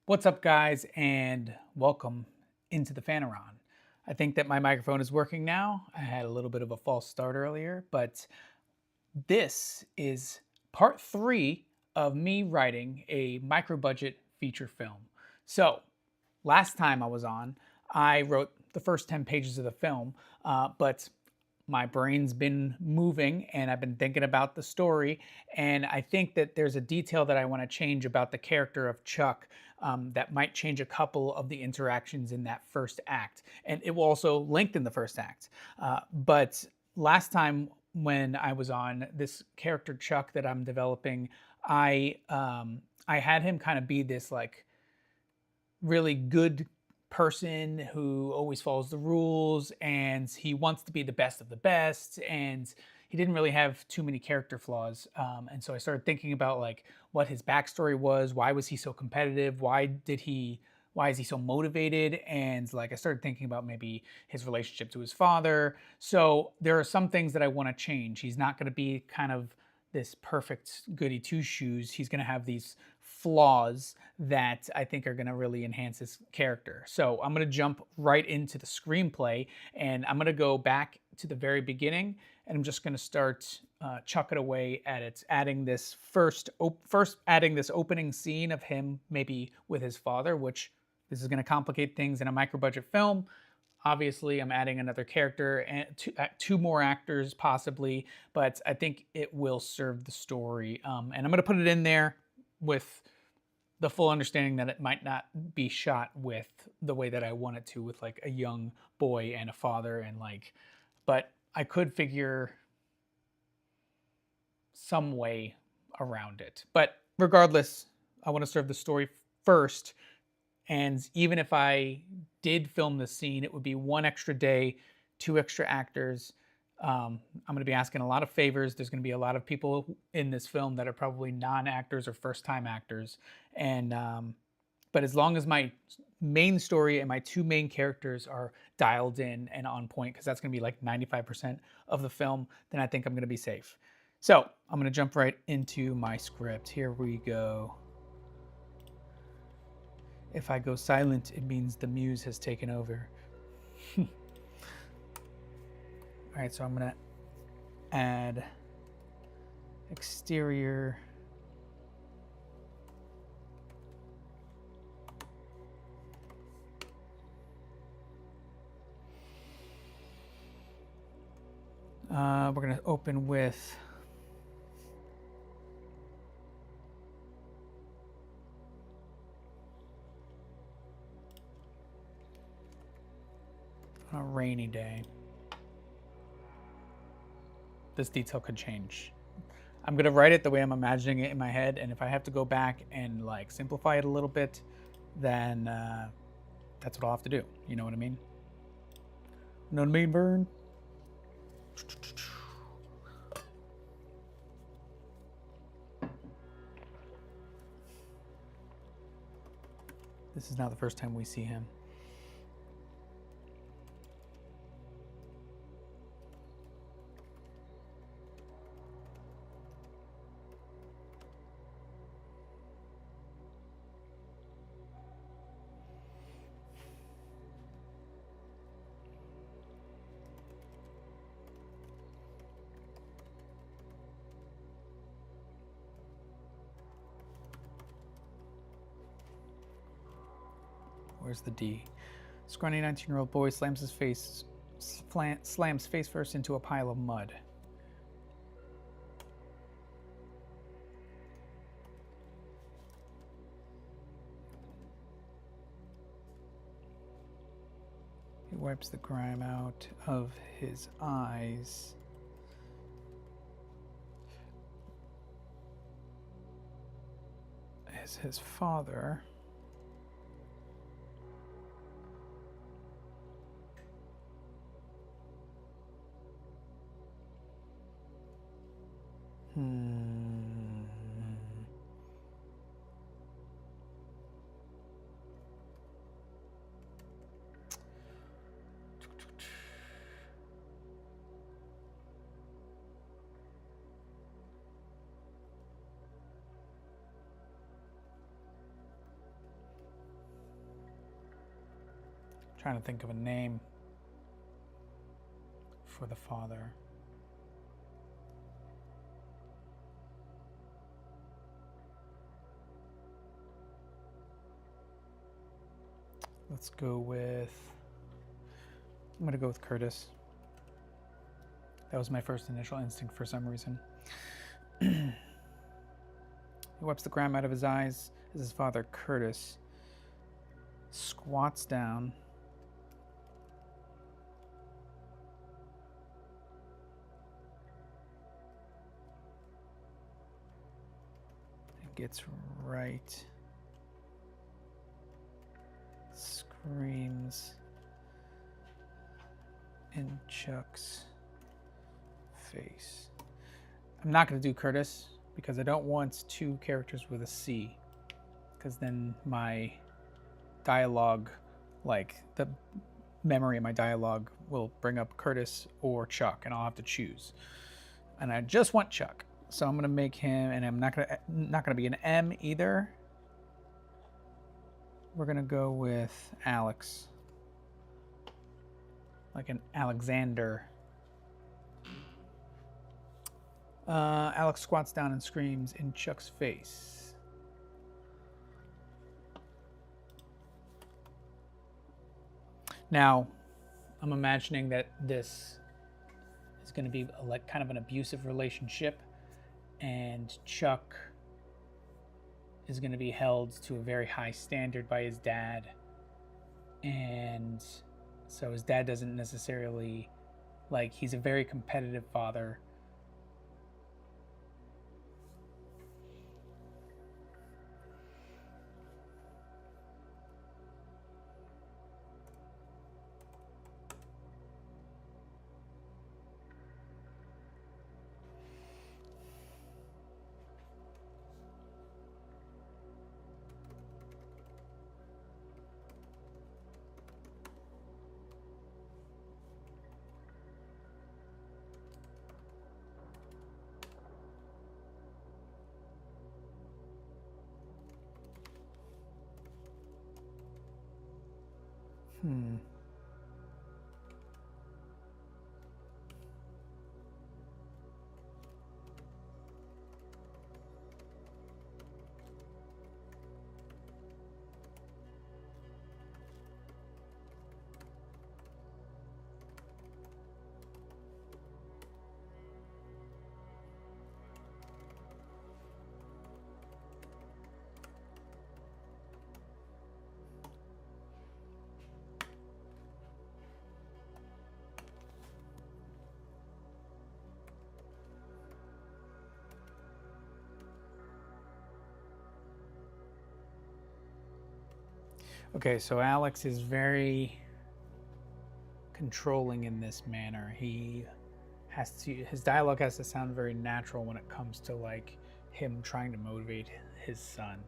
What's up, guys, and welcome into the Fanaron. I think that my microphone is working now. I had a little bit of a false start earlier, but this is part three of me writing a micro budget feature film. So, last time I was on, I wrote the first 10 pages of the film, but my brain's been moving and I've been thinking about the story. And I think that there's a detail that I want to change about the character of Chuck that might change a couple of the interactions in that first act. And it will also lengthen the first act. But last time when I was on this character Chuck that I'm developing, I had him kind of be this like really good person who always follows the rules and he wants to be the best of the best, and he didn't really have too many character flaws. And so I started thinking about like what his backstory was. Why was he so competitive? Why is he so motivated? And like I started thinking about maybe his relationship to his father. So there are some things that I want to change. He's not going to be kind of this perfect goody two shoes. He's going to have these flaws that I think are going to really enhance his character. So I'm going to jump right into the screenplay, and I'm going to go back to the very beginning, and I'm just going to start chucking away at it, adding this first adding this opening scene of him maybe with his father, which this is going to complicate things in a micro budget film. Obviously, I'm adding another character and two more actors possibly, but I think it will serve the story. And I'm going to put it in there with the full understanding that it might not be shot with the way that I want it to, with like a young boy and a father, and like, but I could figure some way around it. But regardless, I want to serve the story first. And even if I did film this scene, it would be one extra day, two extra actors. I'm going to be asking a lot of favors. There's going to be a lot of people in this film that are probably non-actors or first-time actors. And but as long as my main story and my two main characters are dialed in and on point, because that's going to be like 95% of the film, then I think I'm going to be safe. So I'm going to jump right into my script. Here we go. If I go silent, it means the muse has taken over. All right, so I'm gonna add exterior. We're gonna open with a rainy day. This detail could change. I'm gonna write it the way I'm imagining it in my head, and if I have to go back and like simplify it a little bit, then that's what I'll have to do. You know what I mean? Know what I mean, Vern? This is not the first time we see him. Where's the D? Scrawny 19-year-old boy slams face first into a pile of mud. He wipes the grime out of his eyes. As his father Trying to think of a name for the father. Let's go with, I'm going to go with Curtis. That was my first initial instinct for some reason. He wipes the grime out of his eyes as his father, Curtis, squats down. And gets right. Screams in Chuck's face. I'm not going to do Curtis because I don't want two characters with a C, because then my dialogue, like the memory of my dialogue, will bring up Curtis or Chuck, and I'll have to choose. And I just want Chuck, so I'm going to make him, and I'm not going to be an M either. We're going to go with Alex. Like an Alexander. Alex squats down and screams in Chuck's face. Now, I'm imagining that this is going to be like kind of an abusive relationship, and Chuck is going to be held to a very high standard by his dad, and so his dad doesn't necessarily, like, he's a very competitive father. Okay, so Alex is very controlling in this manner. He has to, his dialogue has to sound very natural when it comes to like him trying to motivate his son.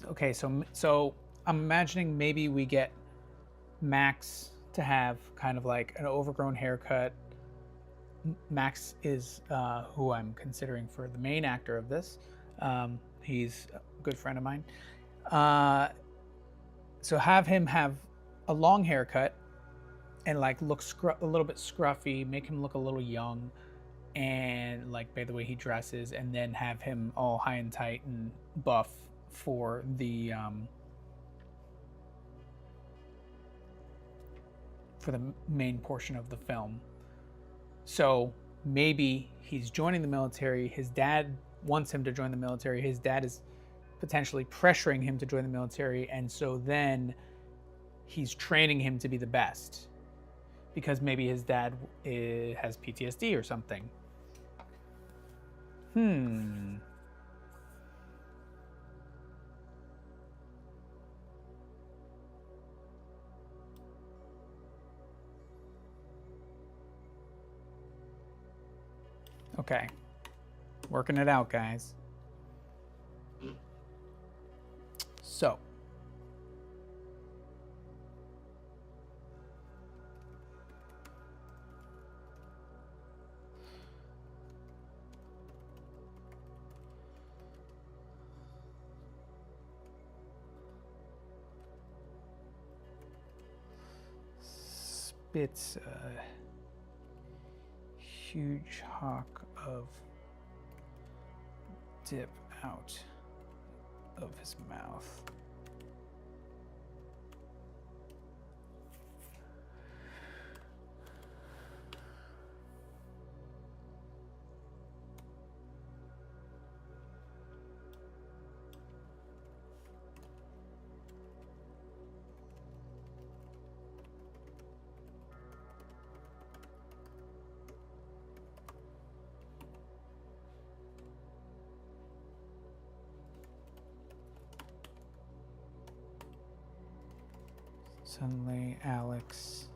Okay, so I'm imagining maybe we get Max to have kind of like an overgrown haircut. Max is who I'm considering for the main actor of this. He's a good friend of mine. So have him have a long haircut and like look a little bit scruffy, make him look a little young, and like by the way he dresses, and then have him all high and tight and buff for the main portion of the film. So maybe he's joining the military. His dad wants him to join the military. His dad is potentially pressuring him to join the military, and so then he's training him to be the best because maybe his dad has PTSD or something. Okay. Working it out, guys. So. Spits a huge hawk of dip out of his mouth. Suddenly, Alex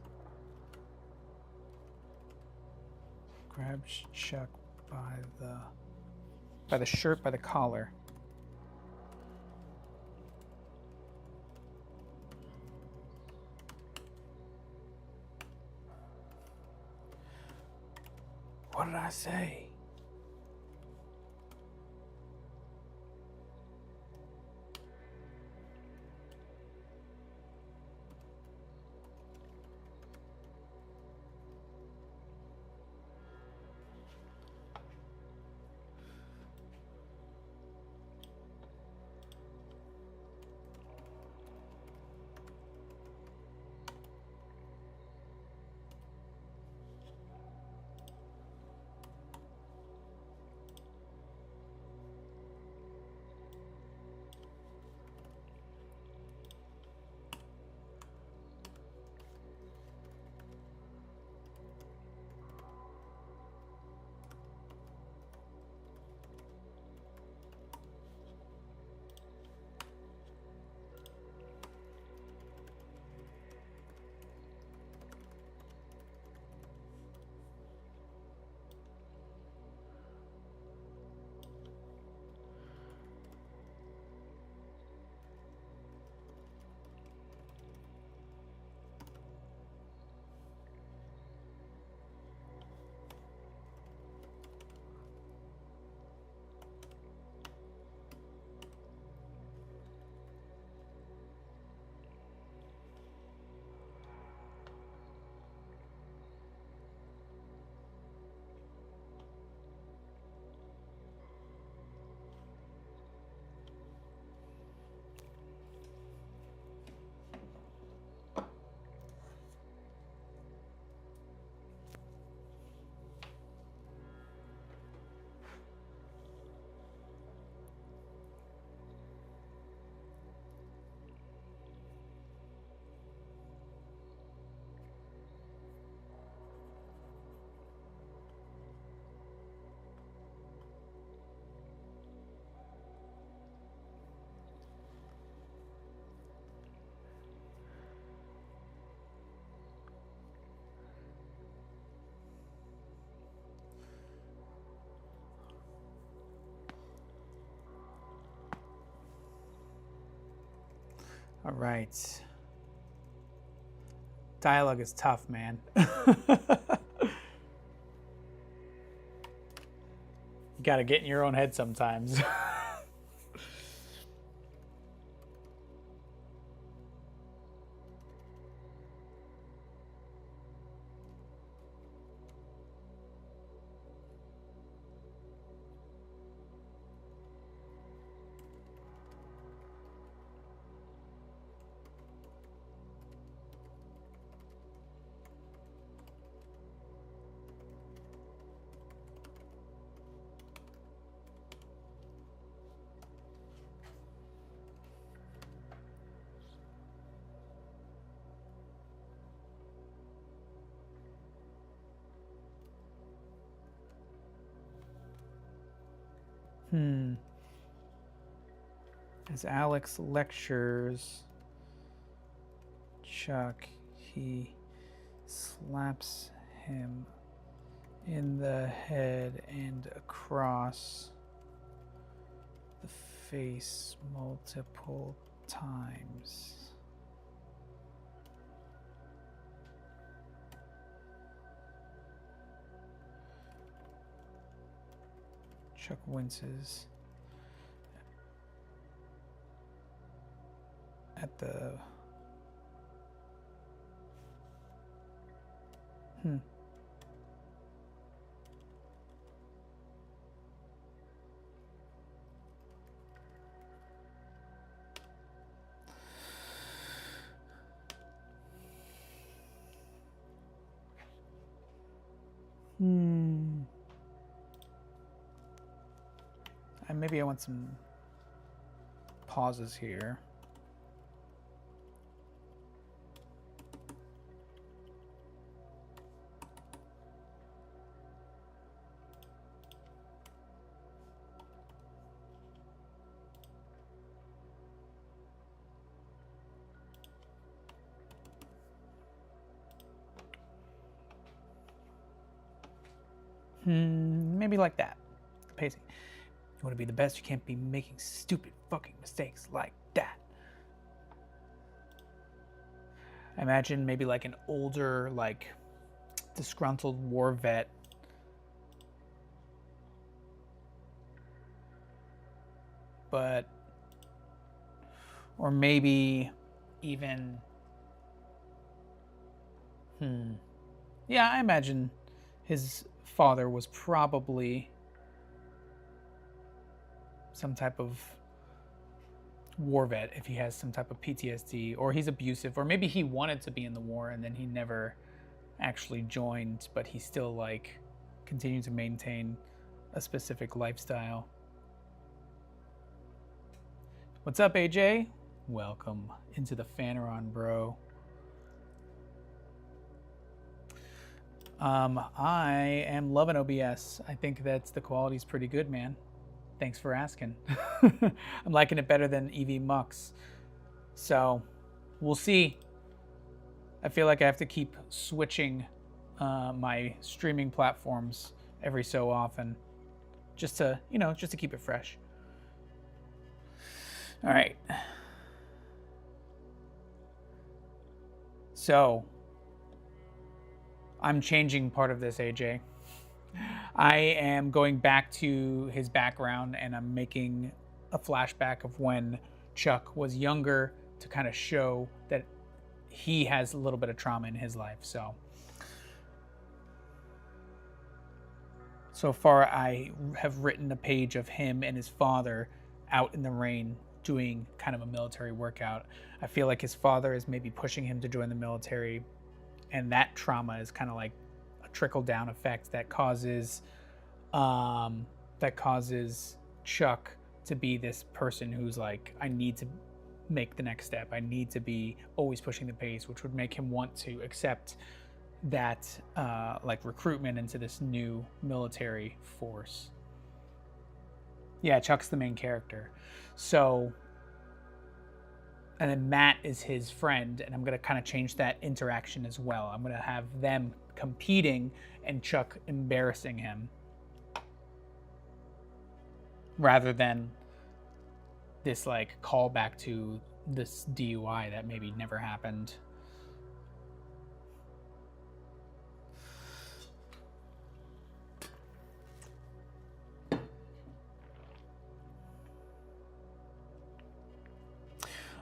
grabs Chuck by the shirt, by the collar. What did I say? All right. Dialogue is tough, man. You gotta get in your own head sometimes. As Alex lectures Chuck, he slaps him in the head and across the face multiple times. Chuck winces at the And maybe I want some pauses here. Maybe like that. Pacing. You want to be the best, you can't be making stupid fucking mistakes like that. I imagine maybe like an older, like disgruntled war vet. But, or maybe even, yeah, I imagine his father was probably some type of war vet if he has some type of PTSD, or he's abusive, or maybe he wanted to be in the war and then he never actually joined, but he still like continued to maintain a specific lifestyle. What's up, AJ? Welcome into the Fanaron, bro. I am loving OBS. I think that the quality's pretty good, man. Thanks for asking. I'm liking it better than EV Mux. So, we'll see. I feel like I have to keep switching my streaming platforms every so often, just to, just to keep it fresh. All right. So, I'm changing part of this, AJ. I am going back to his background and I'm making a flashback of when Chuck was younger to kind of show that he has a little bit of trauma in his life. So far I have written a page of him and his father out in the rain doing kind of a military workout. I feel like his father is maybe pushing him to join the military, and that trauma is kind of like a trickle down effect that causes Chuck to be this person who's like, I need to make the next step. I need to be always pushing the pace, which would make him want to accept that like recruitment into this new military force. Yeah, Chuck's the main character. So, and then Matt is his friend, and I'm going to kind of change that interaction as well. I'm going to have them competing and Chuck embarrassing him, rather than this like callback to this DUI that maybe never happened.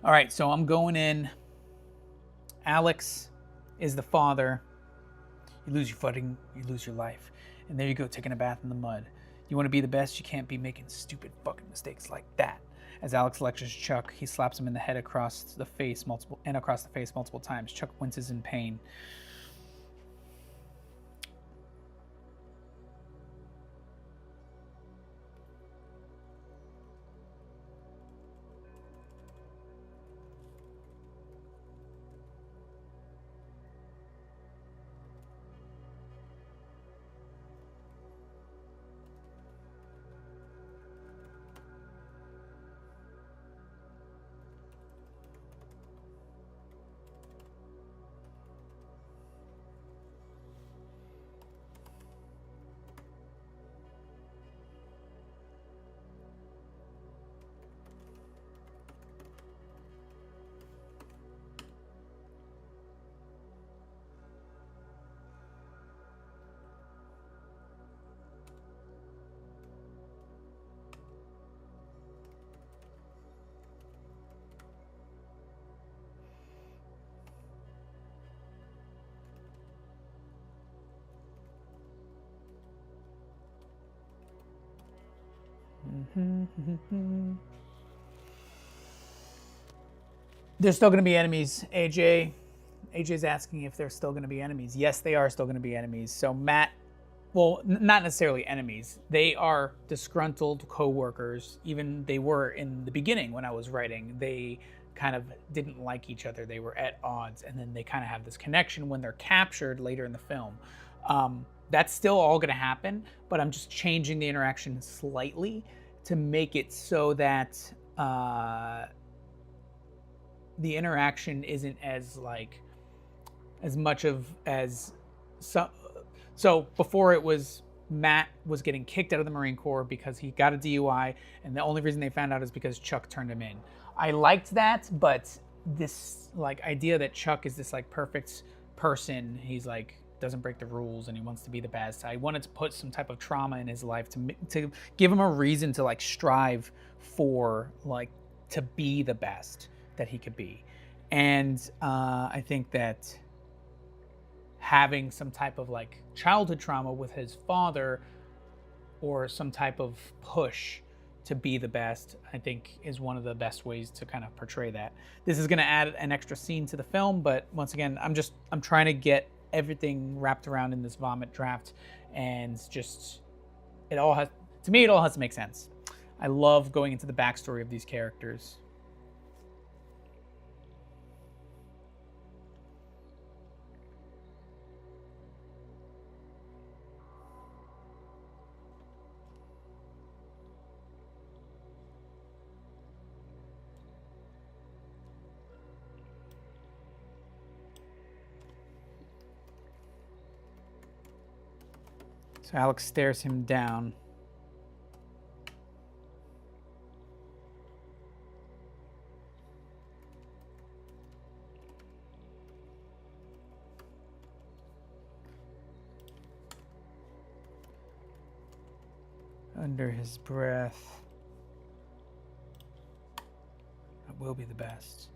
All right, so I'm going in. Alex is the father. You lose your footing, you lose your life. And there you go, taking a bath in the mud. You want to be the best, you can't be making stupid fucking mistakes like that. As Alex lectures Chuck, he slaps him in the head across the face multiple times. Chuck winces in pain. There's still going to be enemies, AJ. AJ's asking if they're still going to be enemies. Yes, they are still going to be enemies. So Matt, well, not necessarily enemies. They are disgruntled co-workers. Even they were in the beginning when I was writing. They kind of didn't like each other. They were at odds. And then they kind of have this connection when they're captured later in the film. That's still all going to happen, but I'm just changing the interaction slightly to make it so that the interaction isn't as much of as so before it was Matt was getting kicked out of the Marine Corps because he got a DUI, and the only reason they found out is because Chuck turned him in. I liked that, but this idea that Chuck is this perfect person, he's doesn't break the rules and he wants to be the best. I wanted to put some type of trauma in his life to give him a reason to strive for to be the best that he could be. And I think that having some type of childhood trauma with his father or some type of push to be the best, I think is one of the best ways to kind of portray that. This is going to add an extra scene to the film, but once again, I'm trying to get everything wrapped around in this vomit draft, and just it all has to make sense. I love going into the backstory of these characters. So Alex stares him down. Under his breath, I will be the best.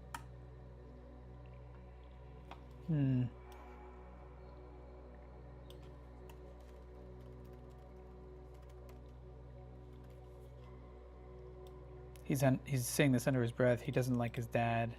He's saying this under his breath. He doesn't like his dad.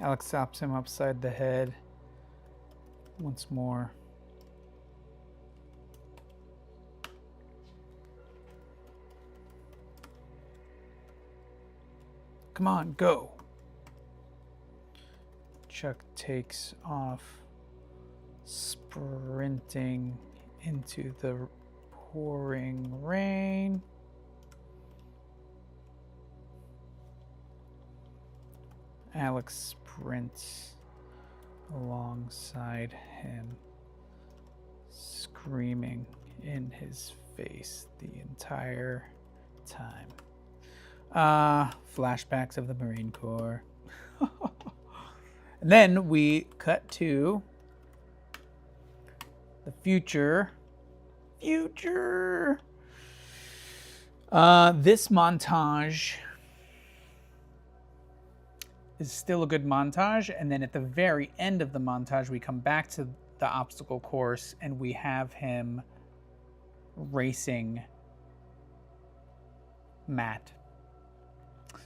Alex slaps him upside the head once more. Come on, go. Chuck takes off, sprinting into the pouring rain. Alex sprints alongside him, screaming in his face the entire time. Flashbacks of the Marine Corps. And then we cut to the future. This montage is still a good montage, and then at the very end of the montage we come back to the obstacle course and we have him racing Matt.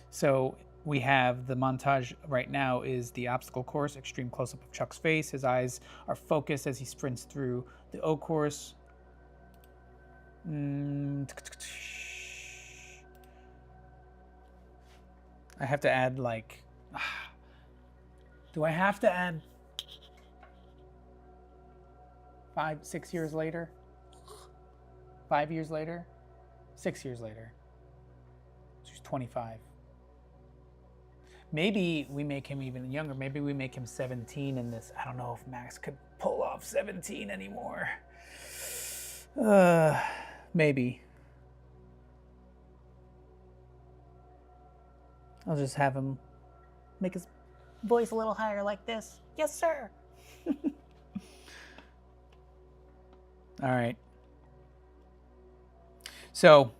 So we have the montage right now is the obstacle course, extreme close-up of Chuck's face. His eyes are focused as he sprints through the O course. I have to add do I have to add 6 years later? 5 years later? 6 years later. She's 25. Maybe we make him even younger. Maybe we make him 17 in this. I don't know if Max could pull off 17 anymore. Maybe. I'll just have him make his voice a little higher like this. Yes, sir. All right. So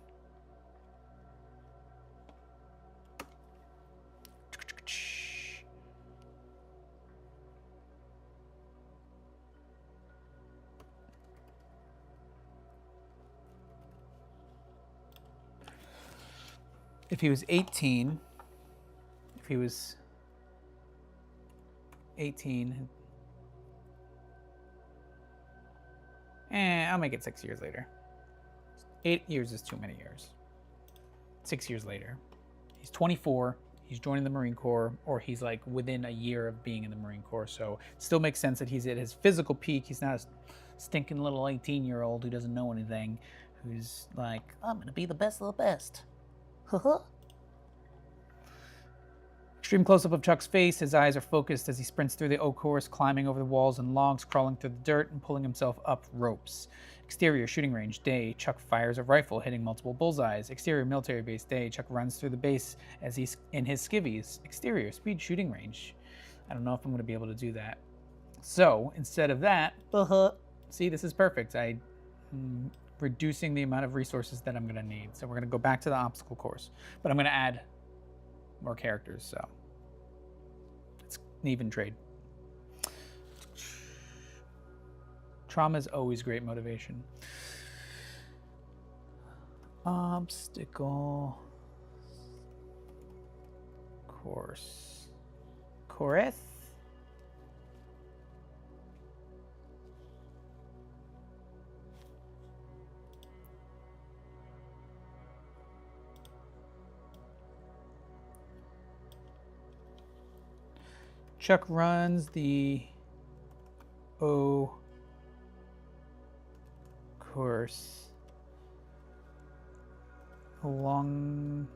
if he was 18, I'll make it 6 years later. 8 years is too many years. 6 years later. He's 24, he's joining the Marine Corps, or he's like within a year of being in the Marine Corps. So it still makes sense that he's at his physical peak. He's not a stinking little 18-year-old who doesn't know anything, who's like, I'm going to be the best of the best. Extreme close-up of Chuck's face. His eyes are focused as he sprints through the oak course, climbing over the walls and logs, crawling through the dirt, and pulling himself up ropes. Exterior shooting range, day. Chuck fires a rifle, hitting multiple bullseyes. Exterior military base, day. Chuck runs through the base as he's in his skivvies. Exterior speed shooting range. I don't know if I'm going to be able to do that. So instead of that, see, this is perfect. I'm reducing the amount of resources that I'm going to need. So we're going to go back to the obstacle course, but I'm going to add more characters. So it's an even trade. Trauma is always great motivation. Obstacle course. Chorus. Chuck runs the O course alongside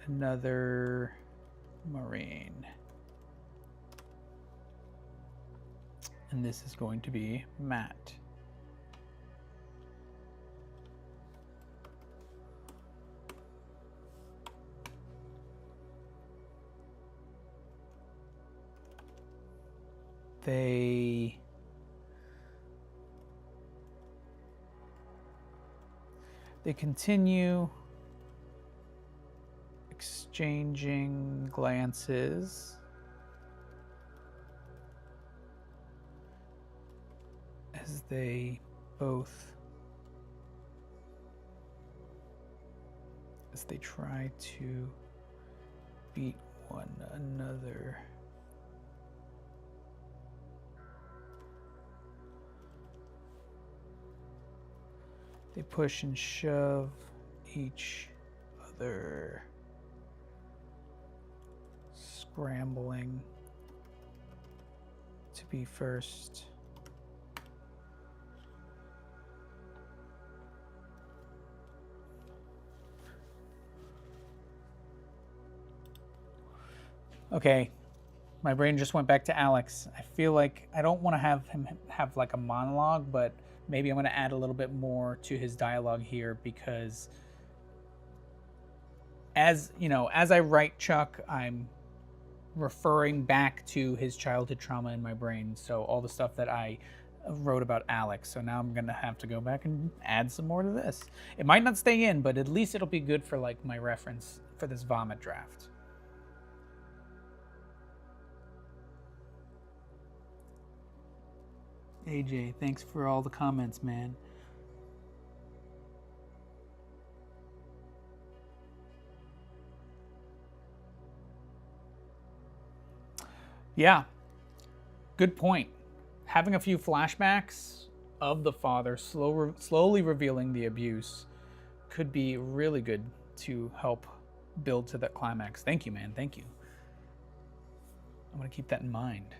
another Marine. And this is going to be Matt. They continue exchanging glances as they try to beat one another. They push and shove each other, scrambling to be first. Okay, my brain just went back to Alex. I feel like I don't want to have him have like a monologue, but maybe I'm going to add a little bit more to his dialogue here, because as I write Chuck, I'm referring back to his childhood trauma in my brain. So all the stuff that I wrote about Alex. So now I'm going to have to go back and add some more to this. It might not stay in, but at least it'll be good for like my reference for this vomit draft. AJ, thanks for all the comments, man. Yeah, good point. Having a few flashbacks of the father slowly revealing the abuse could be really good to help build to that climax. Thank you, man. Thank you. I'm going to keep that in mind.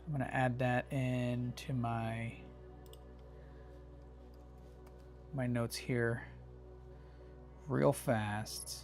I'm going to add that into my notes here real fast.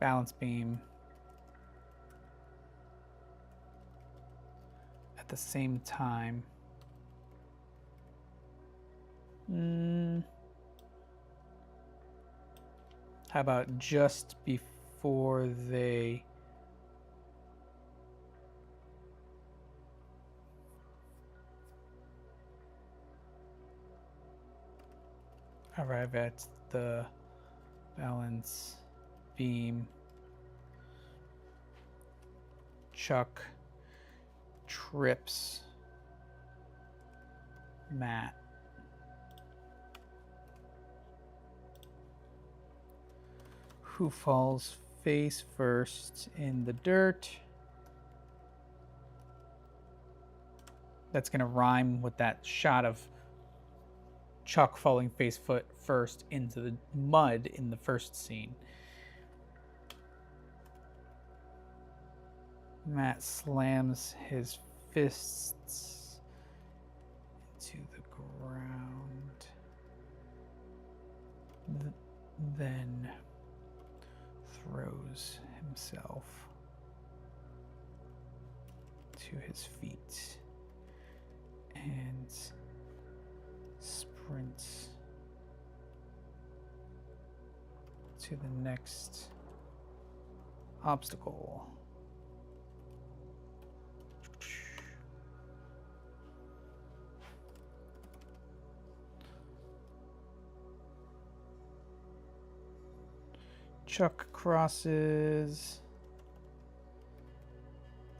balance beam at the same time. How about just before they arrive at the balance beam? Chuck trips Matt. Who falls face first in the dirt. That's going to rhyme with that shot of Chuck falling face first into the mud in the first scene. Matt slams his fists into the ground. Then throws himself to his feet and sprints to the next obstacle. Chuck crosses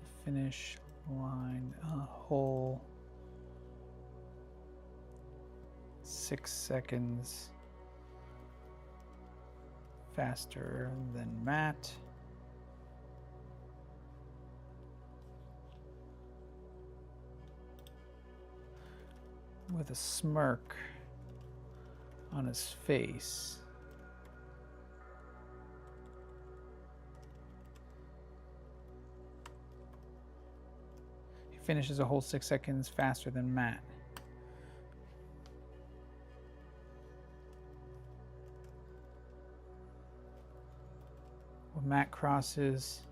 the finish line a whole 6 seconds faster than Matt. With a smirk on his face. He finishes a whole 6 seconds faster than Matt. When Matt crosses,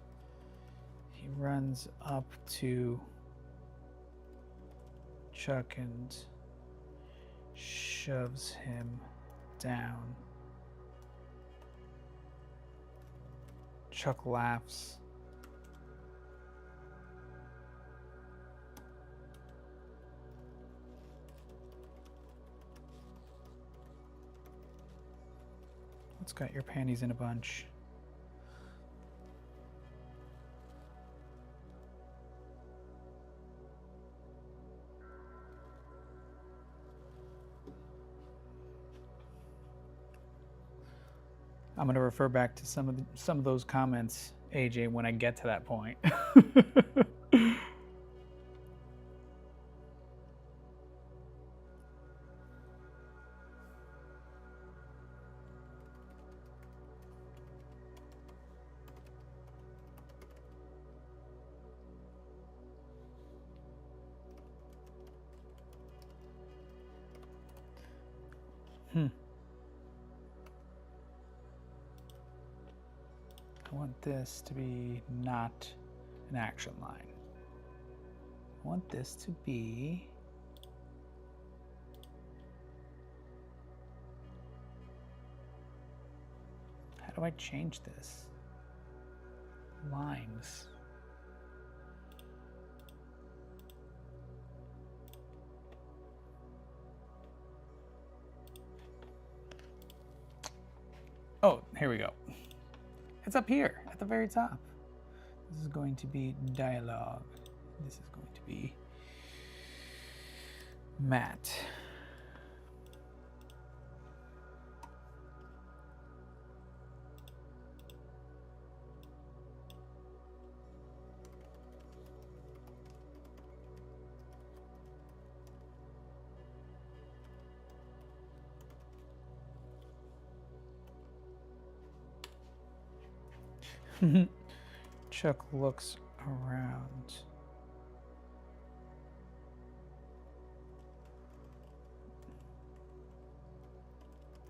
he runs up to Chuck and shoves him down. Chuck laughs. What's got your panties in a bunch? I'm going to refer back to some of those comments, AJ, when I get to that point. I want this to be not an action line. I want this to be how do I change this? Lines. Oh, here we go. It's up here at the very top. This is going to be dialogue. This is going to be Matt. Chuck looks around.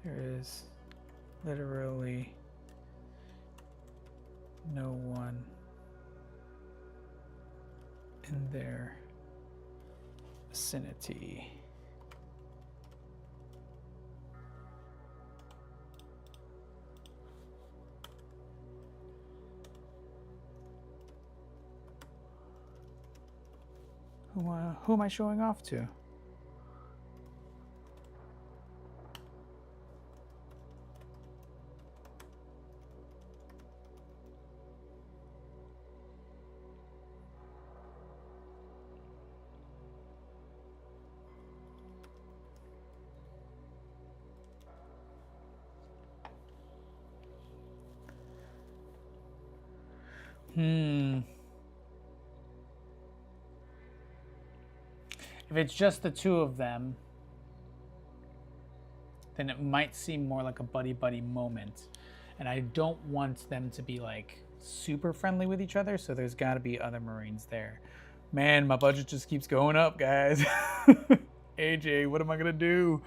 There is literally no one in their vicinity. Who am I showing off to? If it's just the two of them, then it might seem more like a buddy-buddy moment. And I don't want them to be like super friendly with each other, so there's got to be other Marines there. Man, my budget just keeps going up, guys. AJ, what am I gonna do?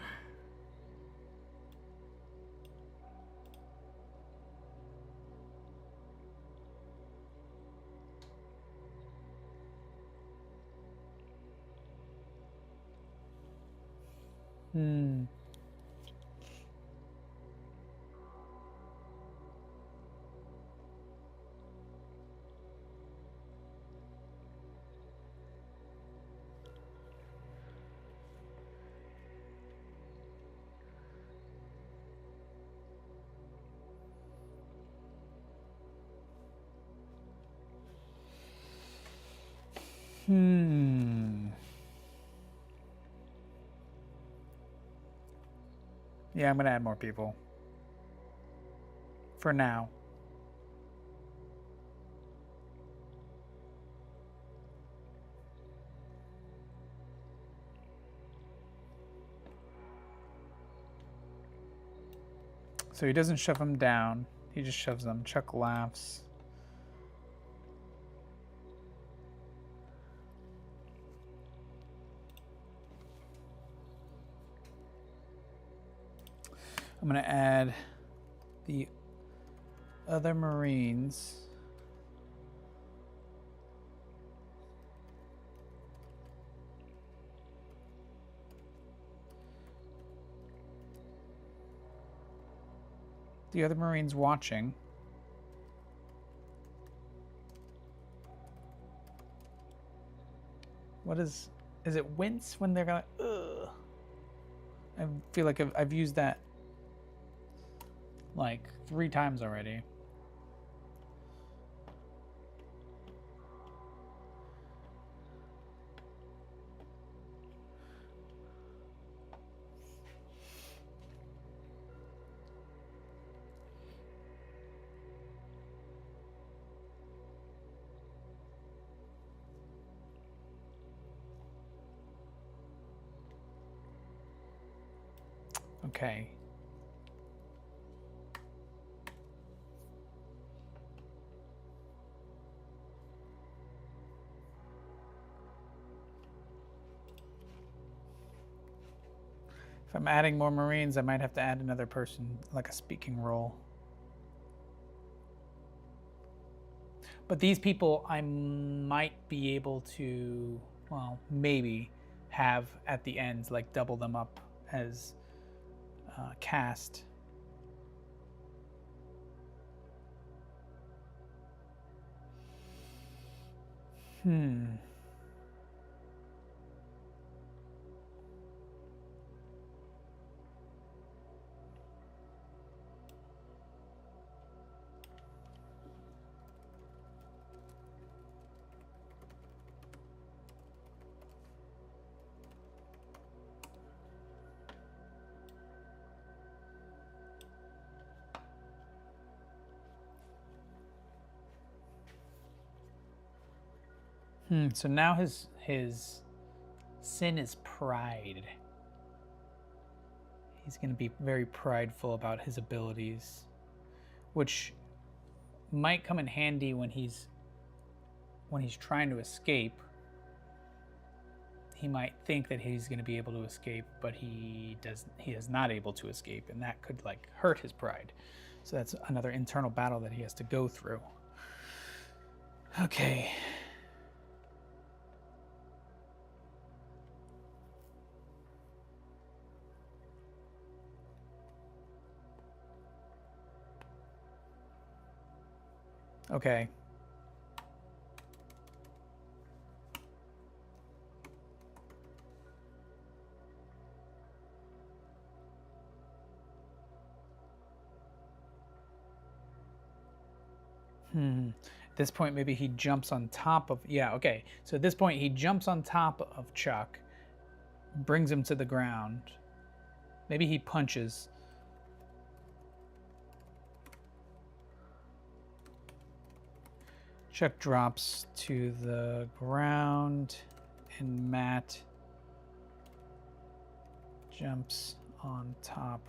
Yeah, I'm gonna add more people. For now. So he doesn't shove them down. He just shoves them. Chuck laughs. I'm going to add the other Marines. The other Marines watching. What is it wince when they're going, ugh? I feel like I've used that like 3 times already. Okay. If I'm adding more Marines, I might have to add another person, like a speaking role. But these people I might be able to, well, maybe have at the end, like double them up as cast. So now his sin is pride. He's going to be very prideful about his abilities, which might come in handy when he's trying to escape. He might think that he's going to be able to escape, but he is not able to escape, and that could like hurt his pride. So that's another internal battle that he has to go through. Okay. Okay. At this point, maybe he jumps on top of... Yeah, okay. So at this point, he jumps on top of Chuck, brings him to the ground. Maybe he punches. Chuck drops to the ground, and Matt jumps on top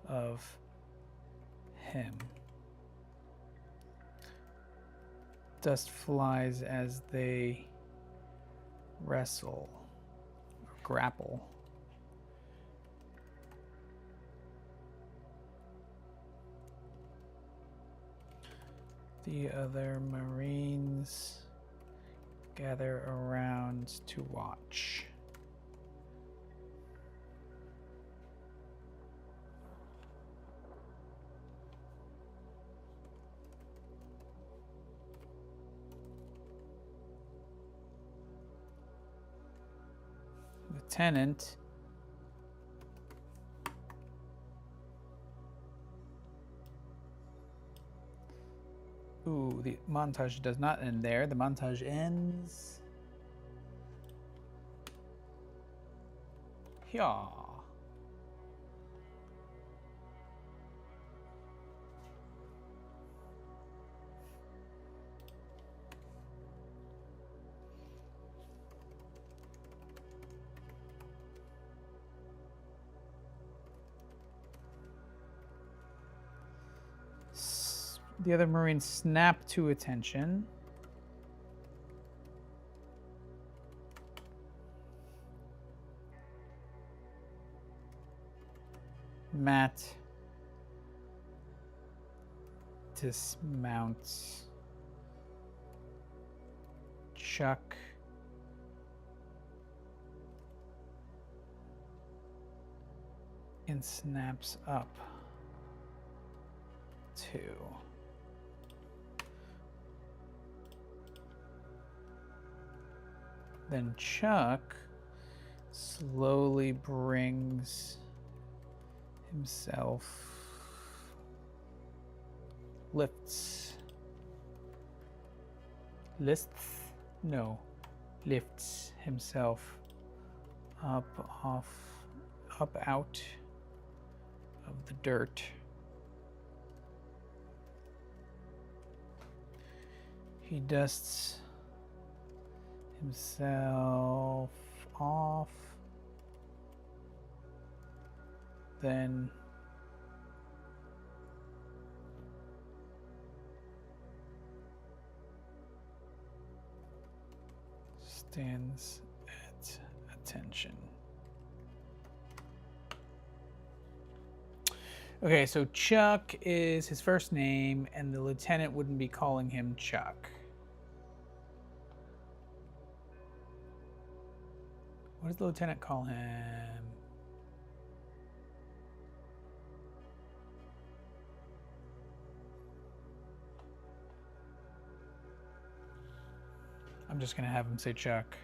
of him. Dust flies as they wrestle or grapple. The other Marines gather around to watch. Lieutenant Ooh, the montage does not end there. The montage ends here. The other Marines snap to attention. Matt dismounts. Chuck and snaps up too. Then Chuck slowly brings himself, lifts himself up out of the dirt. He dusts himself off, then stands at attention. Okay, so Chuck is his first name, and the lieutenant wouldn't be calling him Chuck. What does the lieutenant call him? I'm just going to have him say Chuck.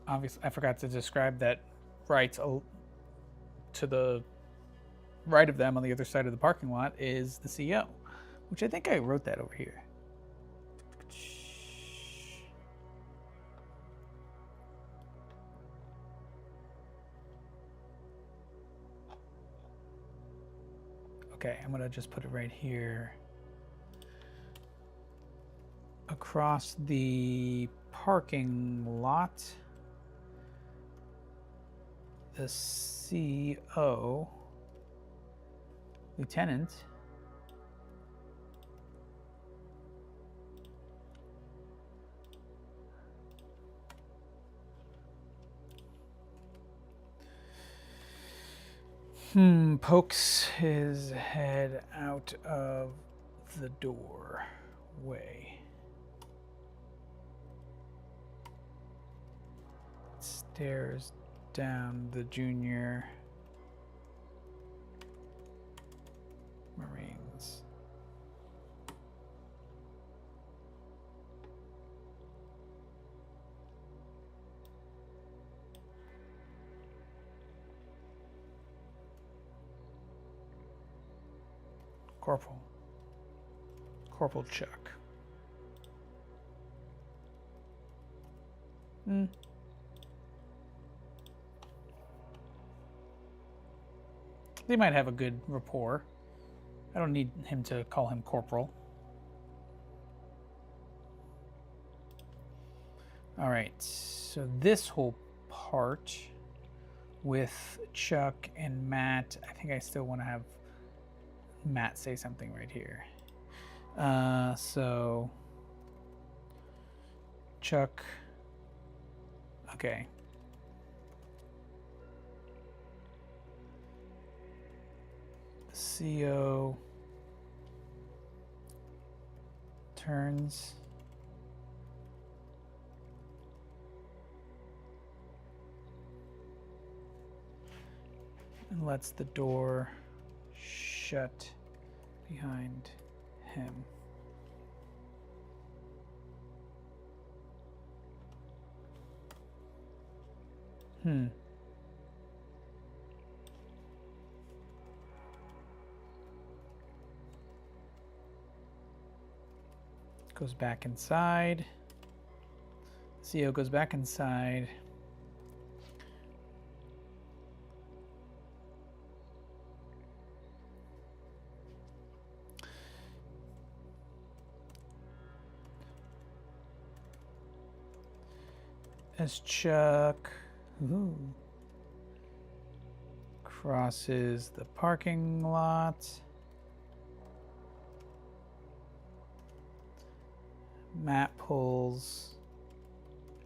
Obviously, I forgot to describe that right to the right of them on the other side of the parking lot is the CEO, which I think I wrote that over here. Okay, I'm gonna just put it right here. Across the parking lot. The CO, lieutenant, pokes his head out of the doorway. Stares down the junior Marines. Corporal Chuck. They might have a good rapport. I don't need him to call him corporal. All right, so this whole part with Chuck and Matt, I think I still want to have Matt say something right here. So Chuck, okay. The CO turns and lets the door shut behind him. Goes back inside. CO goes back inside. As Chuck crosses the parking lot, Matt pulls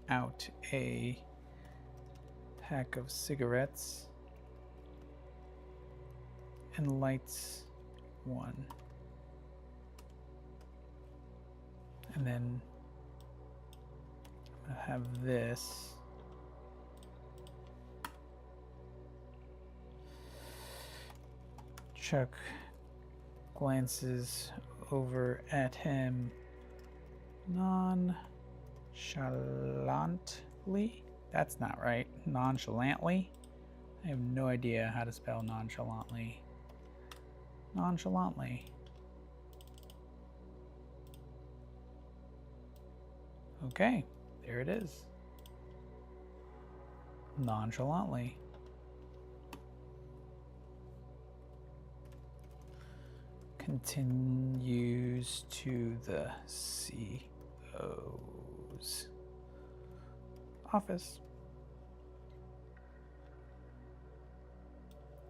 out a pack of cigarettes and lights one. And then I'm gonna have this. Chuck glances over at him nonchalantly. That's not right. Nonchalantly. I have no idea how to spell nonchalantly. Nonchalantly. Okay, there it is. Nonchalantly. Continues to the CO's office.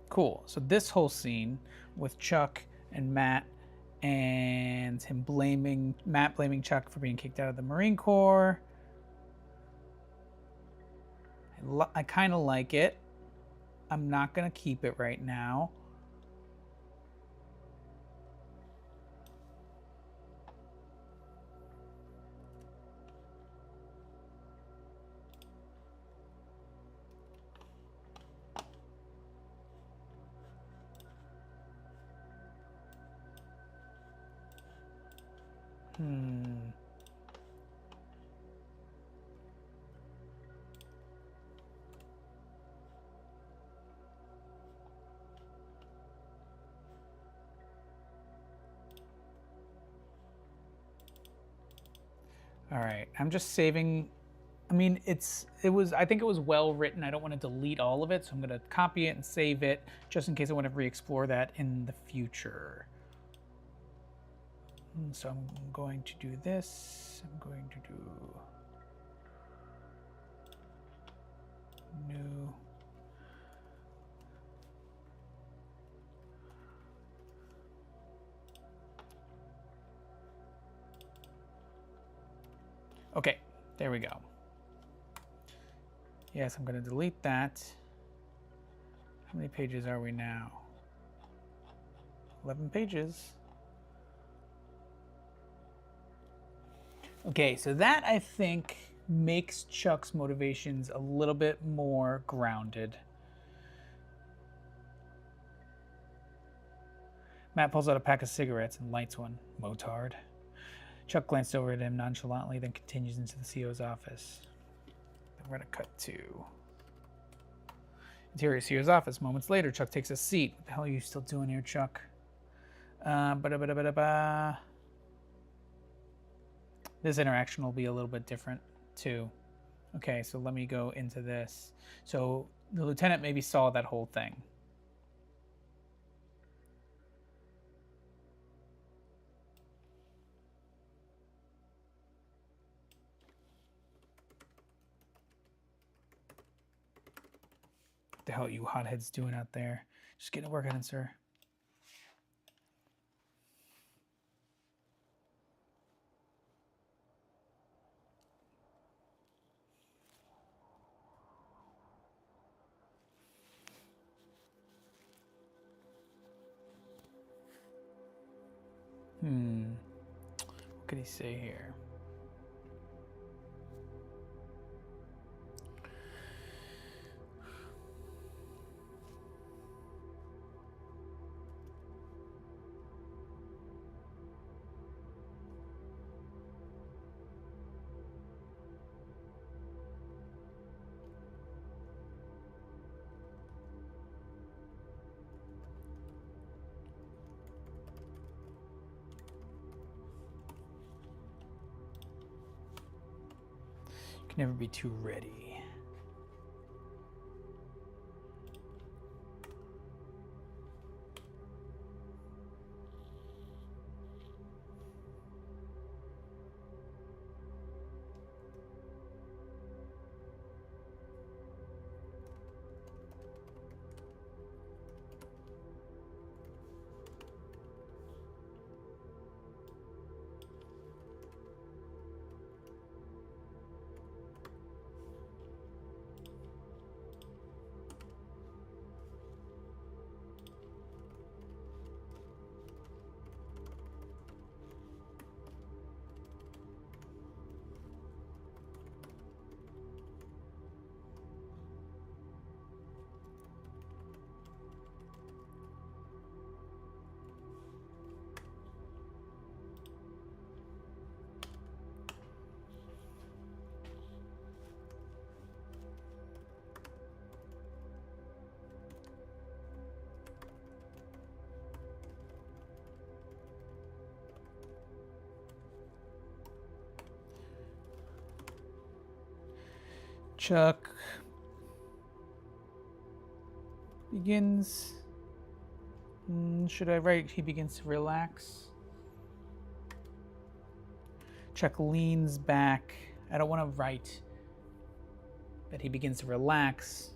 Cool. So this whole scene with Chuck and Matt and him Matt blaming Chuck for being kicked out of the Marine Corps. I kind of like it. I'm not going to keep it right now. All right, I'm just saving. I mean, I think it was well written. I don't want to delete all of it, so I'm going to copy it and save it just in case I want to re-explore that in the future. So I'm going to do this. I'm going to do New. Okay, there we go. Yes, I'm going to delete that. How many pages are we now? 11 pages. Okay, so that I think makes Chuck's motivations a little bit more grounded. Matt pulls out a pack of cigarettes and lights one. Motard. Chuck glanced over at him nonchalantly, then continues into the CO's office. Then we're going to cut to interior CO's office. Moments later, Chuck takes a seat. What the hell are you still doing here, Chuck? This interaction will be a little bit different, too. Okay, so let me go into this. So the lieutenant maybe saw that whole thing. What the hell are you hotheads doing out there? Just getting to work on it, sir. What could he say here? Can never be too ready. Chuck begins. Should I write he begins to relax? Chuck leans back. I don't want to write that he begins to relax.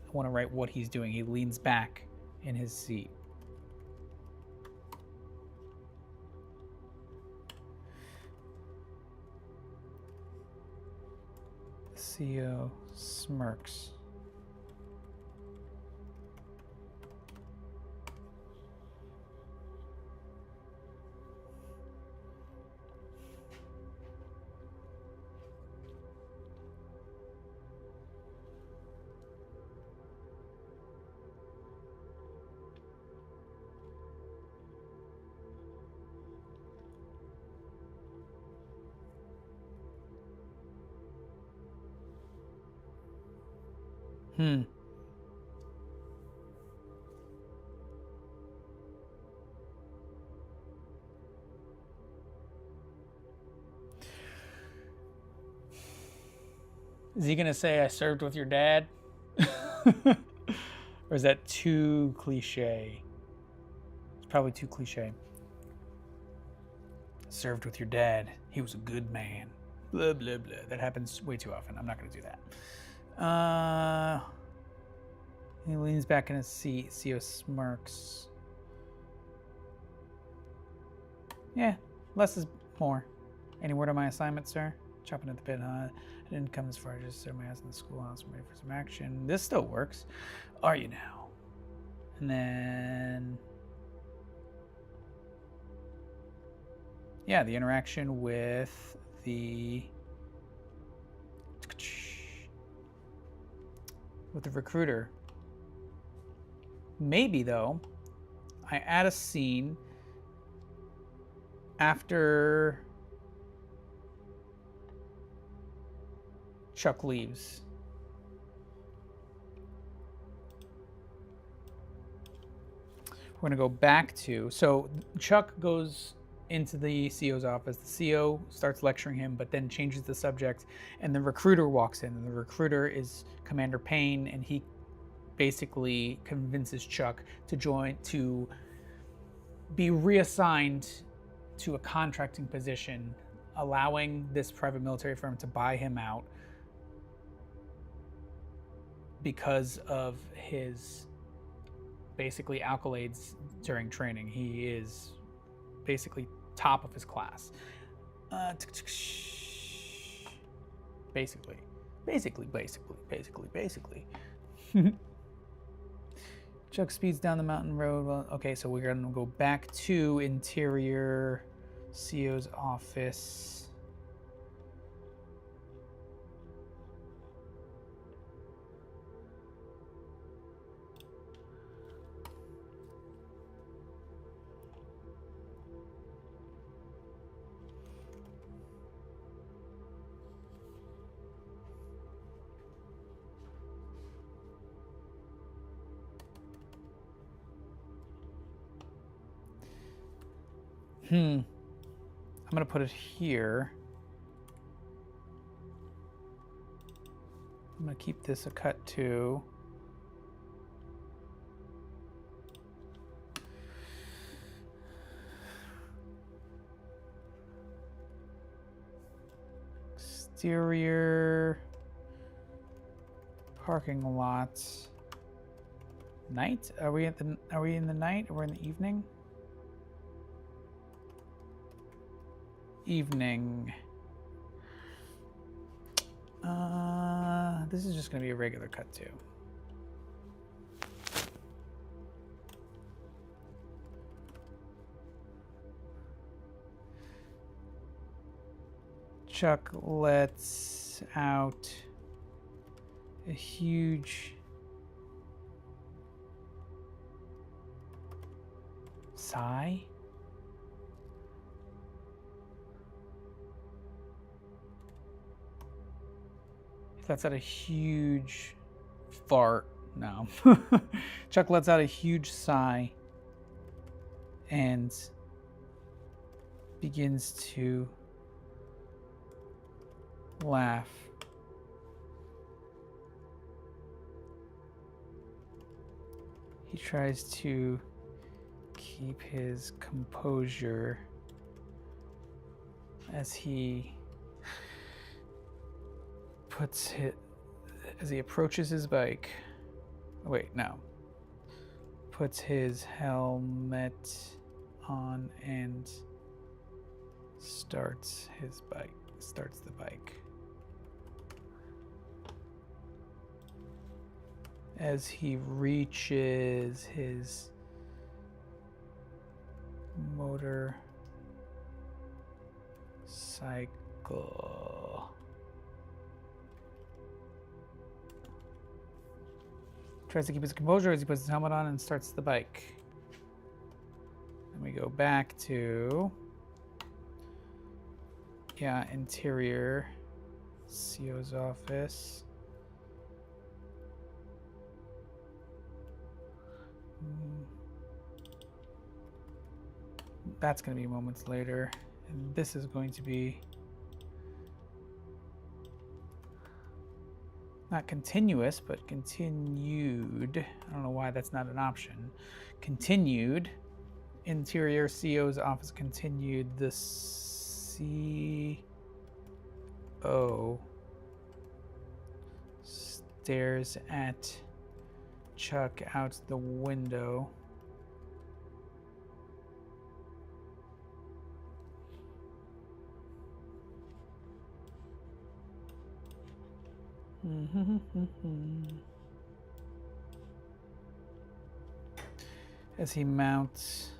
I want to write what he's doing. He leans back in his seat. The CO smirks. Is he gonna say I served with your dad? Or is that too cliche? It's probably too cliche. Served with your dad. He was a good man. Blah, blah, blah. That happens way too often. I'm not gonna do that. He leans back in his seat. CO smirks. Yeah, less is more. Any word on my assignment, sir? Chopping at the bit, huh? I didn't come as far as just throw my ass in the schoolhouse. I'm ready for some action. This still works. Are you now? And then... yeah, the interaction with the recruiter. Maybe, though, I add a scene after Chuck leaves. We're going to go back to... so Chuck goes into the CO's office. The CO starts lecturing him, but then changes the subject, and the recruiter walks in. And the recruiter is Commander Payne, and he basically convinces Chuck to be reassigned to a contracting position, allowing this private military firm to buy him out because of his basically accolades during training. He is basically top of his class. Basically. Chuck speeds down the mountain road. Well, okay, so we're gonna go back to interior CO's office. I'm gonna put it here. I'm gonna keep this a cut too. Exterior parking lot. Night? Are we in the night or in the evening? Evening. This is just going to be a regular cut too. Chuck lets out a huge sigh. Lets out a huge fart. No. Chuck lets out a huge sigh and begins to laugh. He tries to keep his composure as he approaches his bike. Oh, wait, no. Puts his helmet on and starts the bike. As he reaches his motorcycle. Tries to keep his composure as he puts his helmet on and starts the bike. Then we go back to, interior CO's office. That's going to be moments later. And this is going to be not continuous, but continued. I don't know why that's not an option. Continued. Interior CO's office continued. The CO stares at Chuck out the window. As he mounts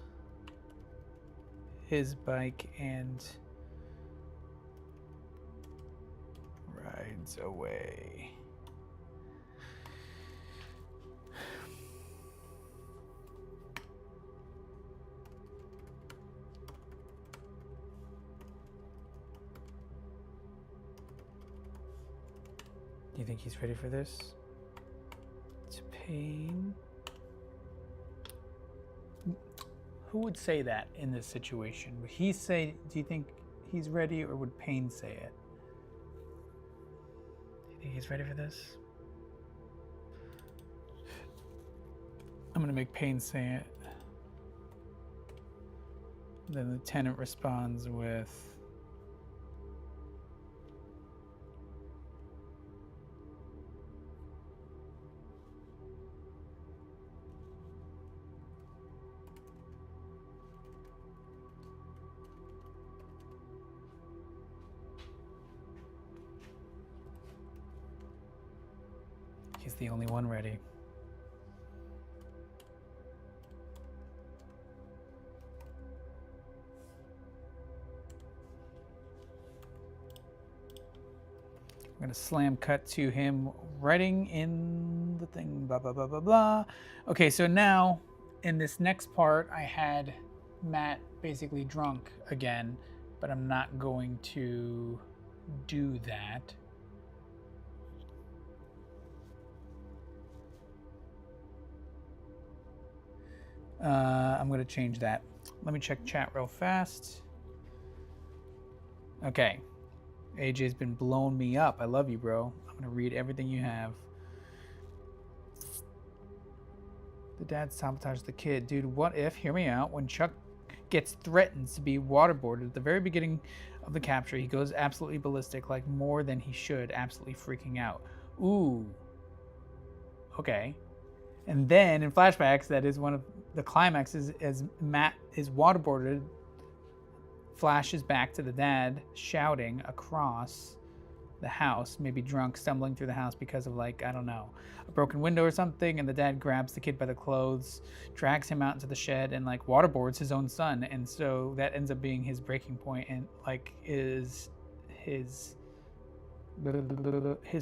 his bike and rides away. Do you think he's ready for this? It's pain. Who would say that in this situation? Would he say, do you think he's ready, or would Pain say it? Do you think he's ready for this? I'm gonna make Pain say it. Then the tenant responds with, he's the only one ready. I'm gonna slam cut to him writing in the thing, blah, blah, blah, blah, blah. Okay, so now in this next part, I had Matt basically drunk again, but I'm not going to do that. I'm going to change that. Let me check chat real fast. Okay. AJ's been blowing me up. I love you, bro. I'm going to read everything you have. The dad sabotaged the kid. Dude, what if, hear me out, when Chuck gets threatened to be waterboarded at the very beginning of the capture, he goes absolutely ballistic, like more than he should, absolutely freaking out. Ooh. Okay. And then in flashbacks, that is one of the climaxes as Matt is waterboarded, flashes back to the dad shouting across the house, maybe drunk, stumbling through the house because of, like, I don't know, a broken window or something, and the dad grabs the kid by the clothes, drags him out into the shed, and like waterboards his own son. And so that ends up being his breaking point, and like is his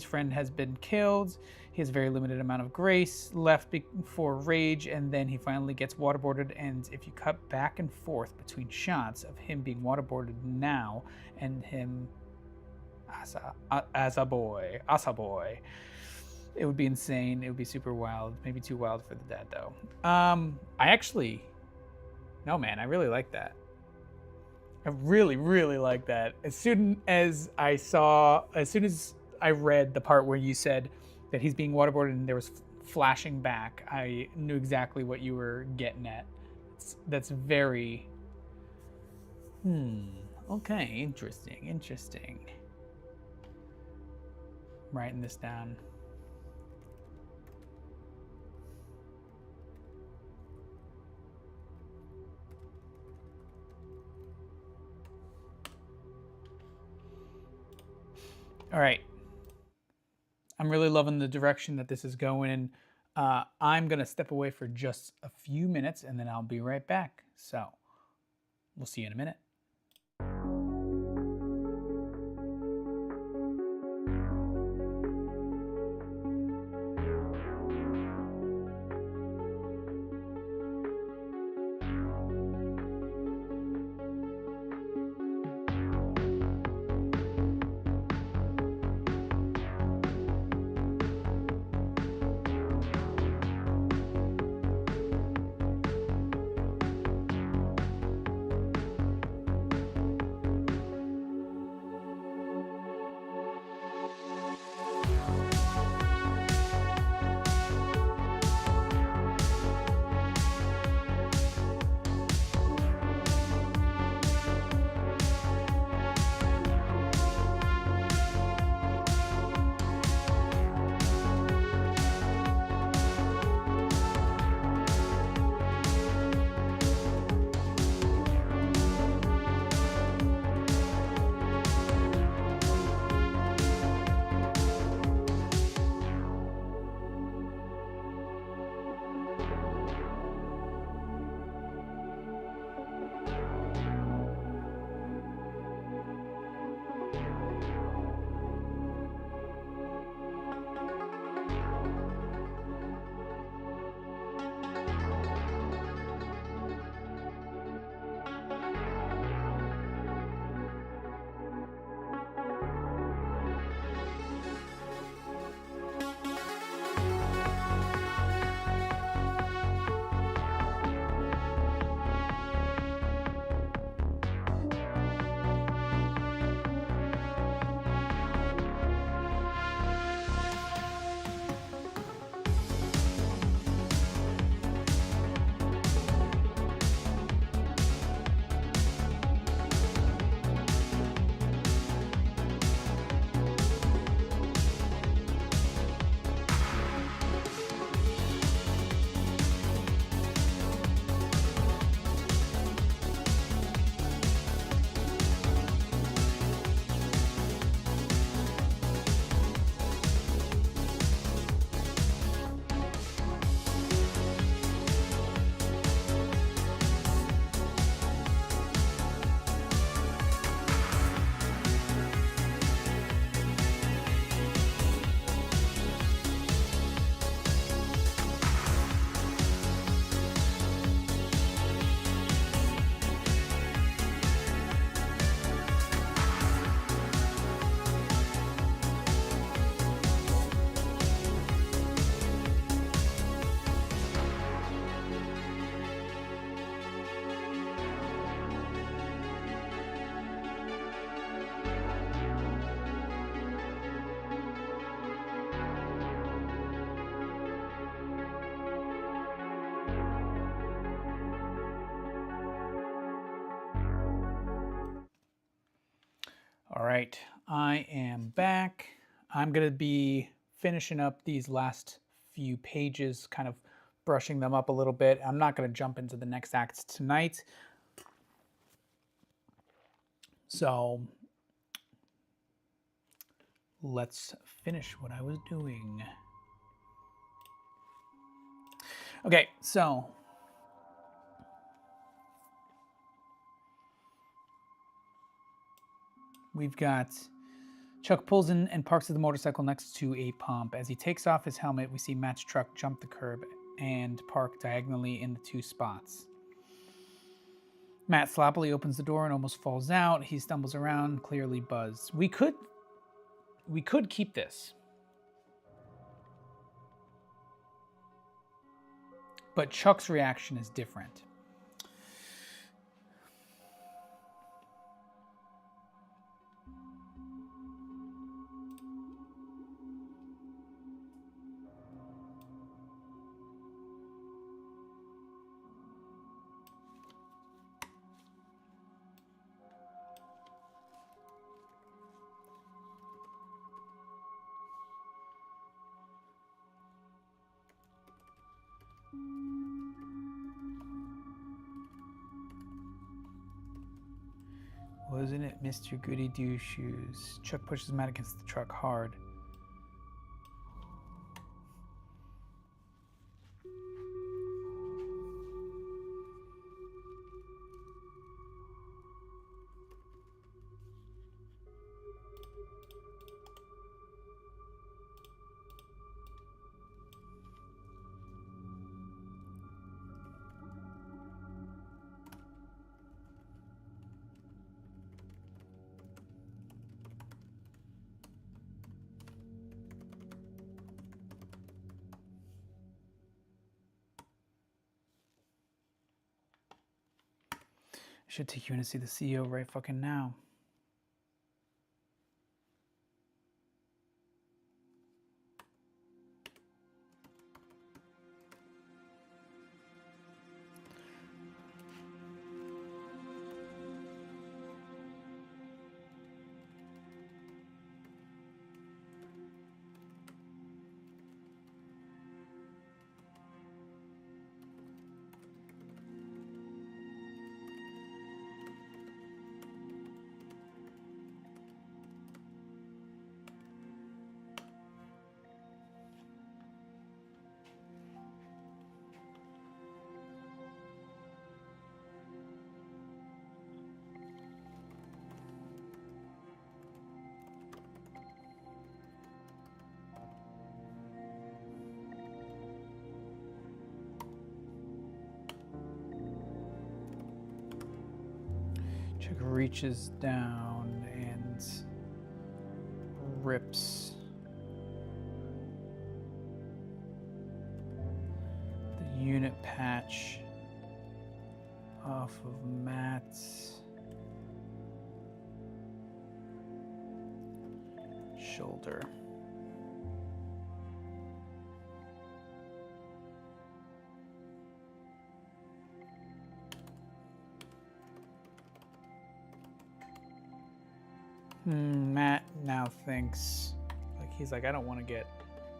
friend has been killed. He has very limited amount of grace left for rage, and then he finally gets waterboarded. And if you cut back and forth between shots of him being waterboarded now and him as a boy, it would be insane. It would be super wild, maybe too wild for the dad though. No man, I really like that. I really, really like that. As soon as I read the part where you said that he's being waterboarded and there was flashing back, I knew exactly what you were getting at. That's very, okay, interesting. I'm writing this down. All right. I'm really loving the direction that this is going in. I'm going to step away for just a few minutes and then I'll be right back. So we'll see you in a minute. All right, I am back. I'm going to be finishing up these last few pages, kind of brushing them up a little bit. I'm not going to jump into the next act tonight. So let's finish what I was doing. Okay, so we've got Chuck pulls in and parks the motorcycle next to a pump. As he takes off his helmet, we see Matt's truck jump the curb and park diagonally in the two spots. Matt sloppily opens the door and almost falls out. He stumbles around, clearly buzzed. We could keep this. But Chuck's reaction is different. Wasn't it Mr. Goody Two Shoes? Chuck pushes Matt against the truck hard. I should take you in to see the CEO right fucking now. Chuck reaches down and rips the unit patch off of Matt's shoulder. Matt now thinks, he's like, I don't want to get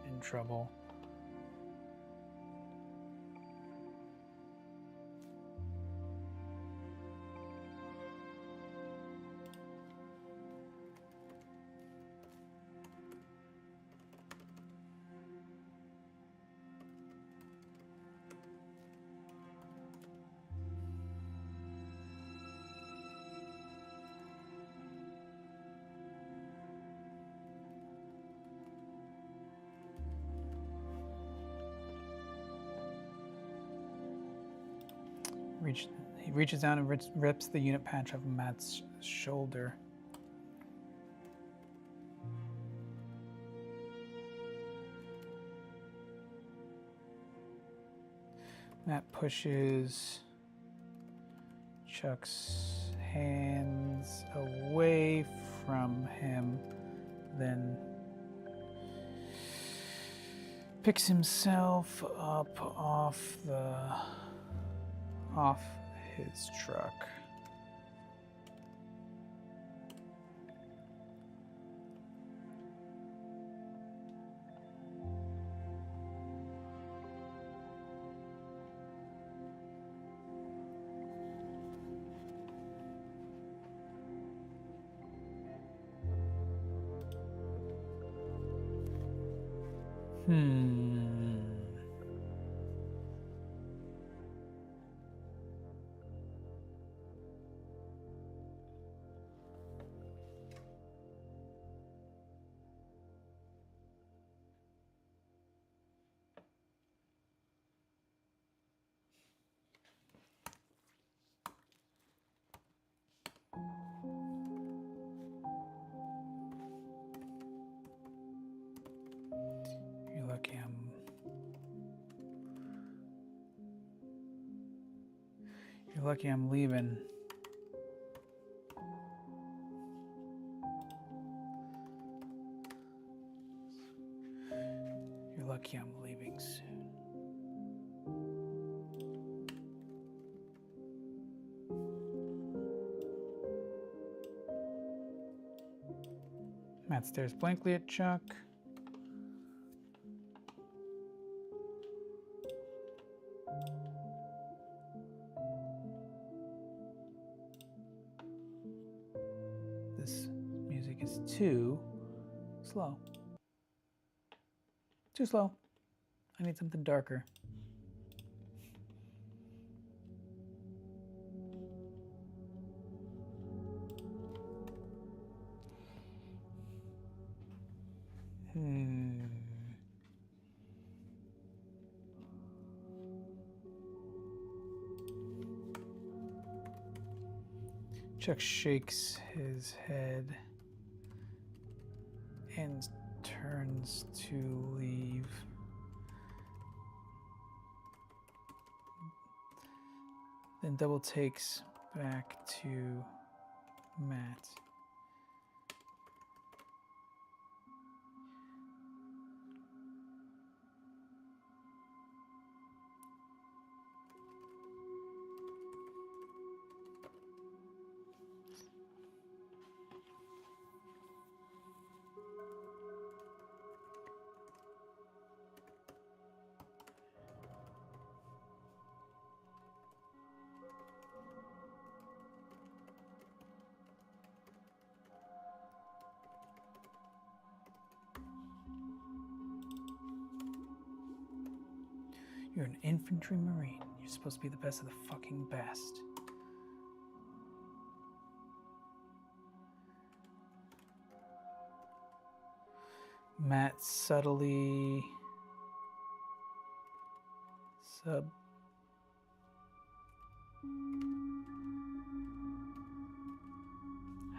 in trouble. He reaches down and rips the unit patch off Matt's shoulder. Matt pushes Chuck's hands away from him, then picks himself up off his truck. Hmm. You're lucky I'm leaving. You're lucky I'm leaving soon. Matt stares blankly at Chuck. This music is too slow. Too slow. I need something darker. Chuck shakes his head and turns to leave. Then double takes back to Matt. You're an infantry marine. You're supposed to be the best of the fucking best. Matt subtly How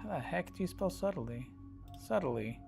the heck do you spell subtly? Subtly.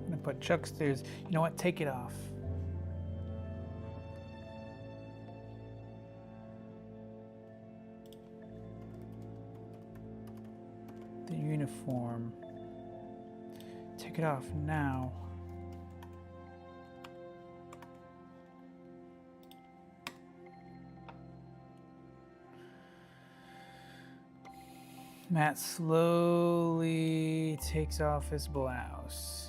I'm gonna put Chuck's there's, you know what, take it off. The uniform. Take it off now. Matt slowly takes off his blouse.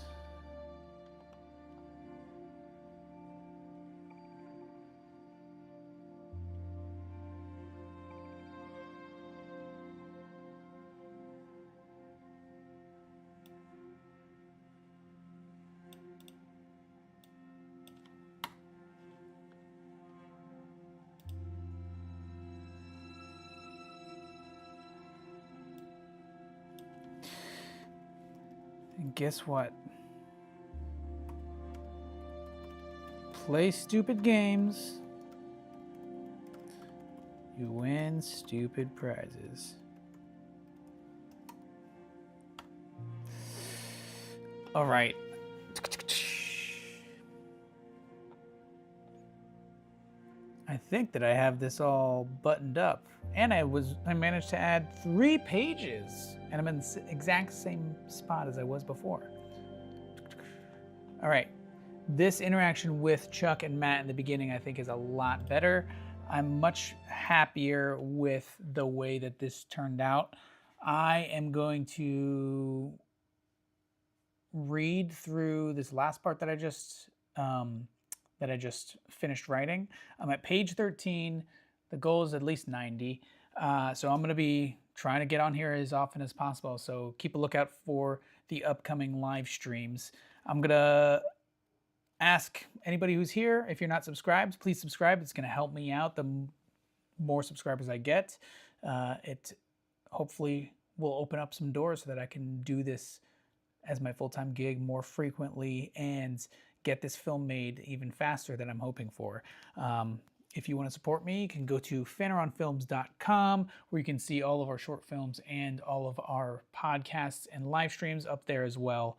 And guess what? Play stupid games. You win stupid prizes. All right. I think that I have this all buttoned up, and I managed to add 3 pages, and I'm in the exact same spot as I was before. All right, this interaction with Chuck and Matt in the beginning I think is a lot better. I'm much happier with the way that this turned out. I am going to read through this last part that I just finished writing. I'm at page 13. The goal is at least 90. So I'm going to be trying to get on here as often as possible. So keep a lookout for the upcoming live streams. I'm going to ask anybody who's here, if you're not subscribed, please subscribe. It's going to help me out. The more subscribers I get, it hopefully will open up some doors so that I can do this as my full-time gig more frequently and get this film made even faster than I'm hoping for. If you want to support me, you can go to fanaronfilms.com, where you can see all of our short films and all of our podcasts and live streams up there as well.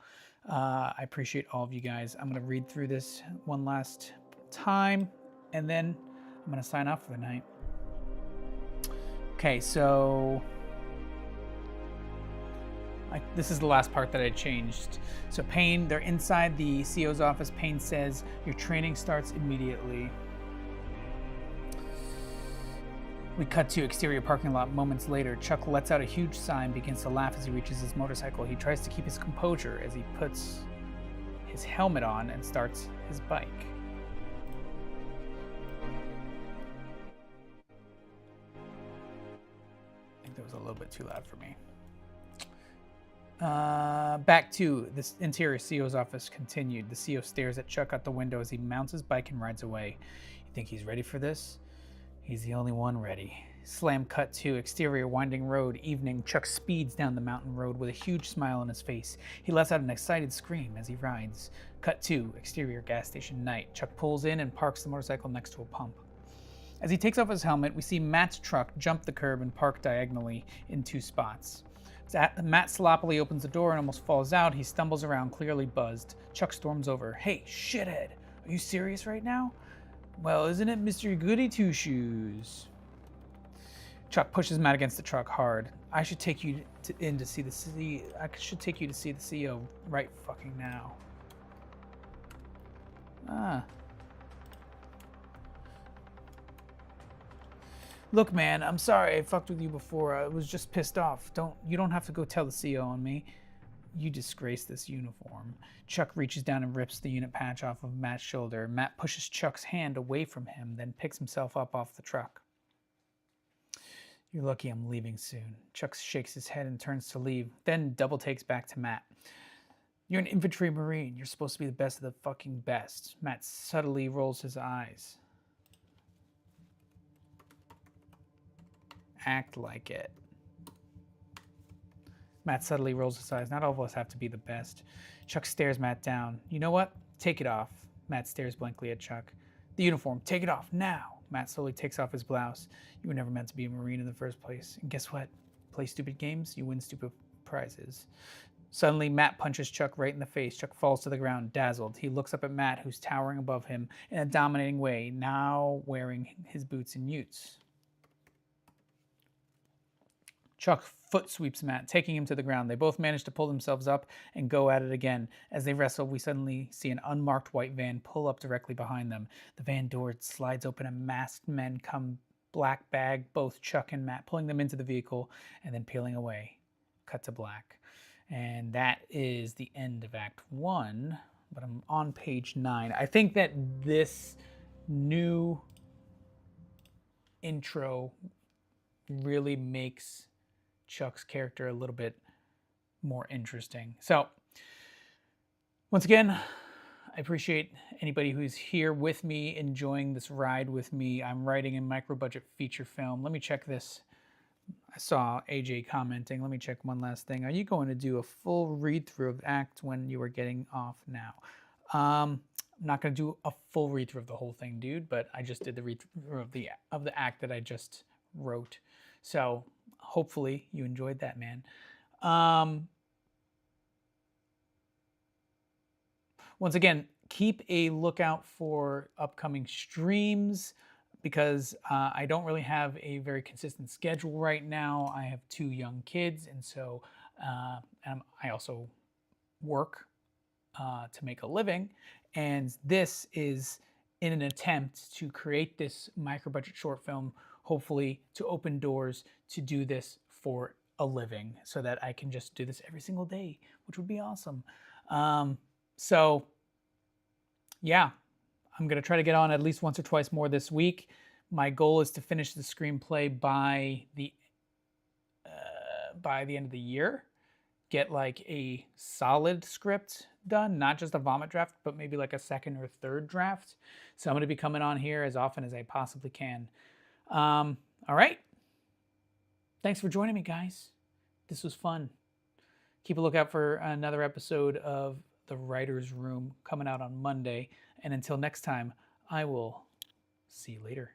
I appreciate all of you guys. I'm going to read through this one last time, and then I'm going to sign off for the night. Okay, so this is the last part that I changed. So Payne, they're inside the CO's office. Payne says, your training starts immediately. We cut to exterior parking lot moments later. Chuck lets out a huge sigh and begins to laugh as he reaches his motorcycle. He tries to keep his composure as he puts his helmet on and starts his bike. I think that was a little bit too loud for me. Back to this interior CO's office continued. The CO stares at Chuck out the window as he mounts his bike and rides away. You think he's ready for this? He's the only one ready. Slam cut to exterior winding road. Evening. Chuck speeds down the mountain road with a huge smile on his face. He lets out an excited scream as he rides. Cut to exterior gas station night. Chuck pulls in and parks the motorcycle next to a pump. As he takes off his helmet, we see Matt's truck jump the curb and park diagonally in 2 spots. Matt sloppily opens the door and almost falls out. He stumbles around, clearly buzzed. Chuck storms over. Hey, shithead, are you serious right now? Well, isn't it Mr. Goody Two Shoes? Chuck pushes Matt against the truck hard. I should take you to see the CO right fucking now. Look, man, I'm sorry I fucked with you before. I was just pissed off. You don't have to go tell the CO on me. You disgrace this uniform. Chuck reaches down and rips the unit patch off of Matt's shoulder. Matt pushes Chuck's hand away from him, then picks himself up off the truck. You're lucky I'm leaving soon. Chuck shakes his head and turns to leave, then double takes back to Matt. You're an infantry marine. You're supposed to be the best of the fucking best. Matt subtly rolls his eyes. Act like it. Matt subtly rolls his eyes. Not all of us have to be the best. Chuck stares Matt down. You know what? Take it off. Matt stares blankly at Chuck. The uniform. Take it off now. Matt slowly takes off his blouse. You were never meant to be a Marine in the first place. And guess what? Play stupid games, you win stupid prizes. Suddenly, Matt punches Chuck right in the face. Chuck falls to the ground, dazzled. He looks up at Matt, who's towering above him in a dominating way, now wearing his boots and utes. Chuck foot sweeps Matt, taking him to the ground. They both manage to pull themselves up and go at it again. As they wrestle, we suddenly see an unmarked white van pull up directly behind them. The van door slides open and masked men come black bag both Chuck and Matt, pulling them into the vehicle and then peeling away. Cut to black. And that is the end of Act 1, but I'm on page 9. I think that this new intro really makes Chuck's character a little bit more interesting. So, once again, I appreciate anybody who's here with me, enjoying this ride with me. I'm writing a micro-budget feature film. Let me check this. I saw AJ commenting. Let me check one last thing. Are you going to do a full read-through of the act when you are getting off now? I'm not going to do a full read-through of the whole thing, dude, but I just did the read-through of the act that I just wrote. So hopefully you enjoyed that, man. Once again, keep a lookout for upcoming streams because I don't really have a very consistent schedule right now. I have 2 young kids, and so I also work to make a living. And this is in an attempt to create this micro-budget short film, hopefully to open doors to do this for a living so that I can just do this every single day, which would be awesome. So yeah, I'm going to try to get on at least once or twice more this week. My goal is to finish the screenplay by the end of the year. Get like a solid script done, not just a vomit draft, but maybe like a 2nd or 3rd draft. So I'm going to be coming on here as often as I possibly can. All right. Thanks for joining me, guys. This was fun. Keep a lookout for another episode of The Writer's Room coming out on Monday. And until next time, I will see you later.